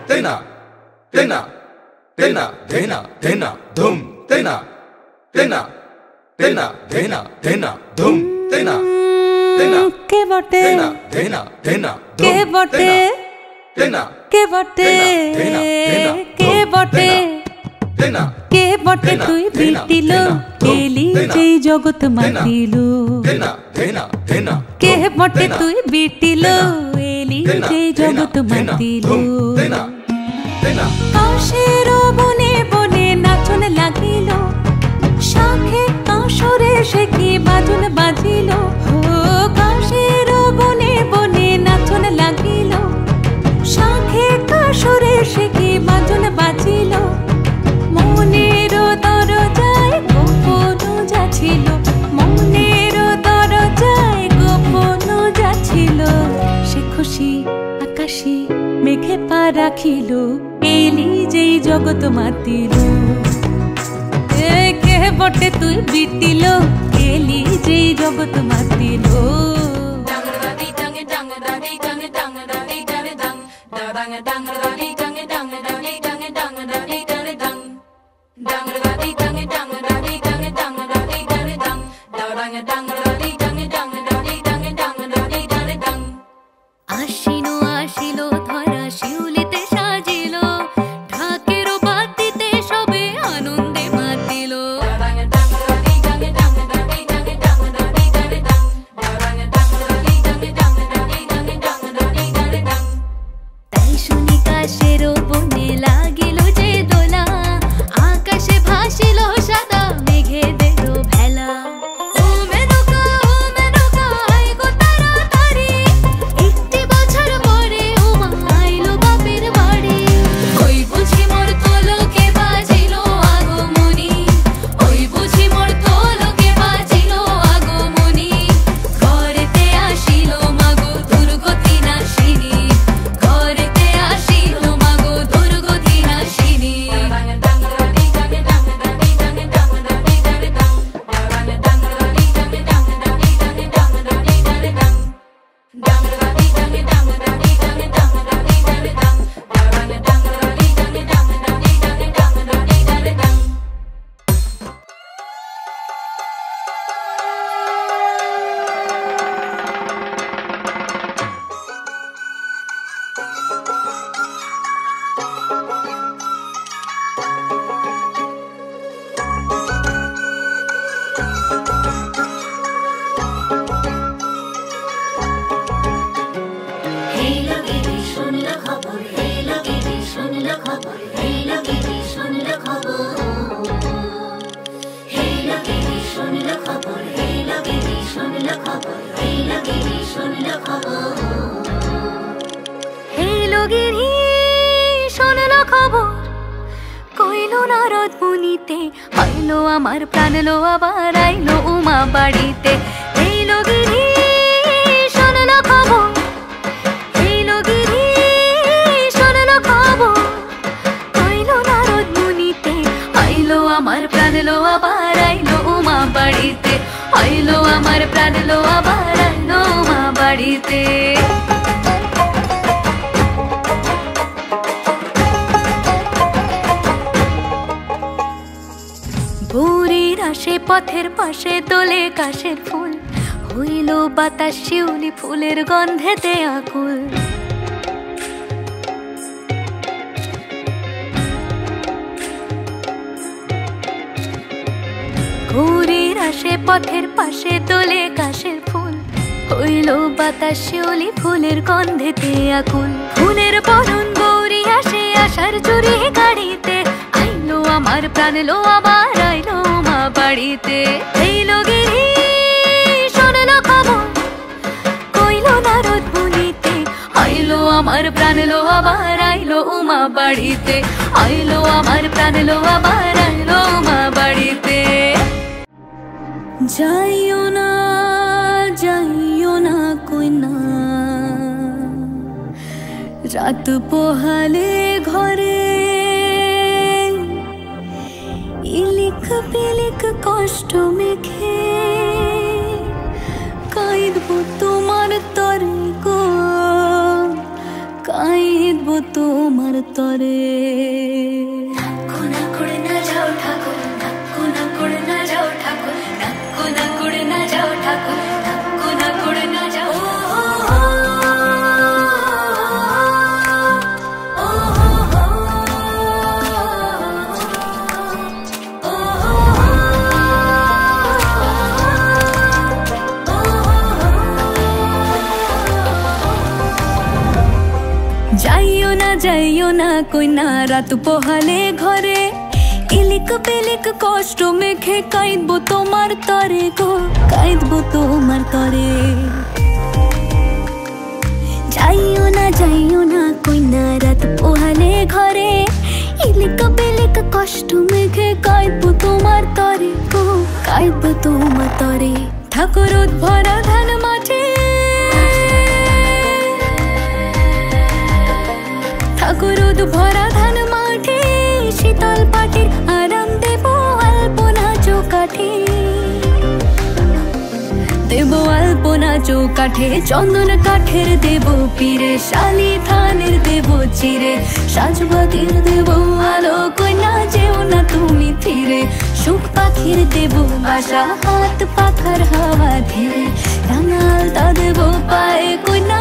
তেনা তেনা তেনা ধেনা ধেনা ধুম তেনা তেনা তেনা ধেনা ধেনা ধুম তেনা তেনা কে বটে তেনা ধেনা ধেনা কে বটে তেনা কে বটে ধেনা ধেনা কে বটে তেনা কে বটে তুই বিটিল কেলি যেই জগৎ মাতিল তেনা ধেনা ধেনা কে বটে তুই বিটিল এলি যেই জগৎ মাতিল তেনা তেনা কাশের বনে বনে নাচন লাগিল শাখে কাশরে সে কি বাজন বাজিল কাশের বনে বনে নাচন লাগিল শাখে কাশরে সে কি বাজন বাজিল মনের দরজায় গোপন যাচ্ছিল মনের দরজায় গোপন যাচ্ছিল সে খুশি আকাশে মেঘে পা রাখিল এলি যেই জগৎ মাতিল কে বটে তুই বিটিল এলি যেই জগৎ মাতিল আশিনো আসিল ধরা শিউলিতে সাজিল ঢাকের বাতিতে সবে আনন্দে মাতিল তাই শুনি কাশের বনে লাগিল যে দোলা আকাশে ভাসিল সাদা মেঘে দিল ভেলা আইলো আমার প্রাণ লো আবার আইলো উমা বাড়িতে এইলো গিরি শোনলো খবর এইলো গিরি শোনলো খবর কইলো নারদ মুনিতে আইলো আমার প্রাণ লো আবার আইলো উমা বাড়িতে আইলো আমার প্রাণ লো আবার আইলো উমা বাড়িতে আশে পথের পাশে দোলে কাশের ফুল হইল বাতাস শিউলি ফুলের গন্ধেতে আকুল ঘুরির আশে পথের পাশে দোলে কাশের ফুল হইল বাতাস শিউলি ফুলের গন্ধেতে আকুল ফুলের বরণ গৌরী আসে আশার চুরি গাড়িতে আইলো আমার প্রাণ লো আবার আইলো মা বাড়িতে এইলো গিরি শোনলো খবর কইলো নারদ মুনিতে আইলো আমার প্রাণ লো আবার আইলো উমা বাড়িতে আইলো আমার প্রাণ লো আবার আইলো উমা বাড়িতে যাইও না কইনা রাত পোহালে ঘরে ইলিক পিলিক কষ্ট মেখে কাইদব তোমার তরে গো কাইদব তোমার তরে। নাক্কু নাকুড় না যাও ঠাকুর, নাক্কু নাকুড় না যাও ঠাকুর, নাক্কু নাকুড় না যাও ঠাকুর, নাক্কু নাকুড় না যাও। যাইও না কইনা রাত পোহালে ঘরে, ইলিক বিলিক কষ্ট মেখে কাঁদবো তোমার তরে গো, কাঁদবো তোমার তরে। যাইও না কইনা রাত পোহালে ঘরে, ইলিক বিলিক কষ্ট মেখে কাঁদবো তোমার তরে গো, কাঁদবো তোমার তরে। ঠাকুর ভরা ধান মাঠে, ঠাকুর ভরা ধান মাঠে, শীতল পাটির আরাম দেব আলপনা চৌকাঠে, দেব আলপনা চৌকাঠে। চন্দন কাঠের দেব পীরে, শালি ধানের দেব চিরে, সাজবাতির দেব আলো কইনা যেও না তুমি ফিরে। সুখ পাখির দেব বাসা, হাত পাখার হাওয়া ধীরে, রাঙালতা দেব পায়ে কইনা